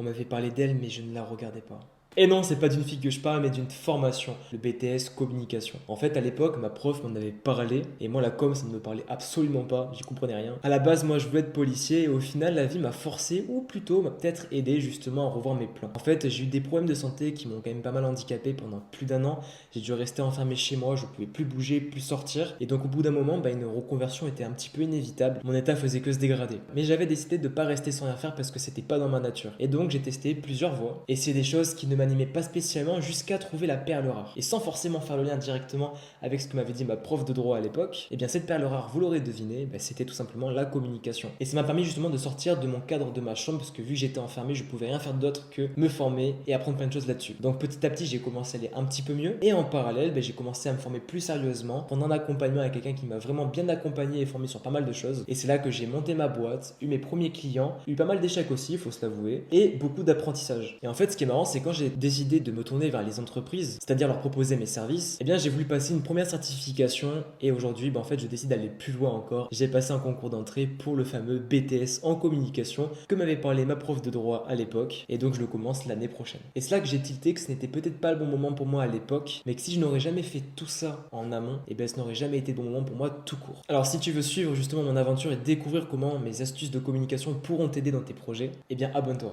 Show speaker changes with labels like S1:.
S1: On m'avait parlé d'elle, mais je ne la regardais pas. Et non, c'est pas d'une fille que je parle, mais d'une formation, le BTS communication. En fait, à l'époque, ma prof m'en avait parlé, et moi, la com, ça ne me parlait absolument pas, j'y comprenais rien. À la base, moi, je voulais être policier, et au final, la vie m'a forcé, ou plutôt m'a peut-être aidé justement à revoir mes plans. En fait, j'ai eu des problèmes de santé qui m'ont quand même pas mal handicapé pendant plus d'un an. J'ai dû rester enfermé chez moi, je pouvais plus bouger, plus sortir, et donc au bout d'un moment, une reconversion était un petit peu inévitable. Mon état faisait que se dégrader. Mais j'avais décidé de pas rester sans rien faire parce que c'était pas dans ma nature. Et donc, j'ai testé plusieurs voies, et c'est des choses qui ne m'animait pas spécialement jusqu'à trouver la perle rare. Et sans forcément faire le lien directement avec ce que m'avait dit ma prof de droit à l'époque, eh bien cette perle rare, vous l'aurez deviné, c'était tout simplement la communication. Et ça m'a permis justement de sortir de mon cadre de ma chambre parce que vu que j'étais enfermé, je pouvais rien faire d'autre que me former et apprendre plein de choses là-dessus. Donc petit à petit, j'ai commencé à aller un petit peu mieux et en parallèle, j'ai commencé à me former plus sérieusement, prendre un accompagnement avec quelqu'un qui m'a vraiment bien accompagné et formé sur pas mal de choses. Et c'est là que j'ai monté ma boîte, eu mes premiers clients, eu pas mal d'échecs aussi, il faut se l'avouer, et beaucoup d'apprentissage. Et en fait, ce qui est marrant, c'est quand j'ai décidé de me tourner vers les entreprises, c'est-à-dire leur proposer mes services, eh bien j'ai voulu passer une première certification et aujourd'hui, en fait, je décide d'aller plus loin encore. J'ai passé un concours d'entrée pour le fameux BTS en communication que m'avait parlé ma prof de droit à l'époque et donc je le commence l'année prochaine. Et c'est là que j'ai tilté que ce n'était peut-être pas le bon moment pour moi à l'époque, mais que si je n'aurais jamais fait tout ça en amont, eh bien ce n'aurait jamais été le bon moment pour moi tout court. Alors si tu veux suivre justement mon aventure et découvrir comment mes astuces de communication pourront t'aider dans tes projets, eh bien abonne-toi.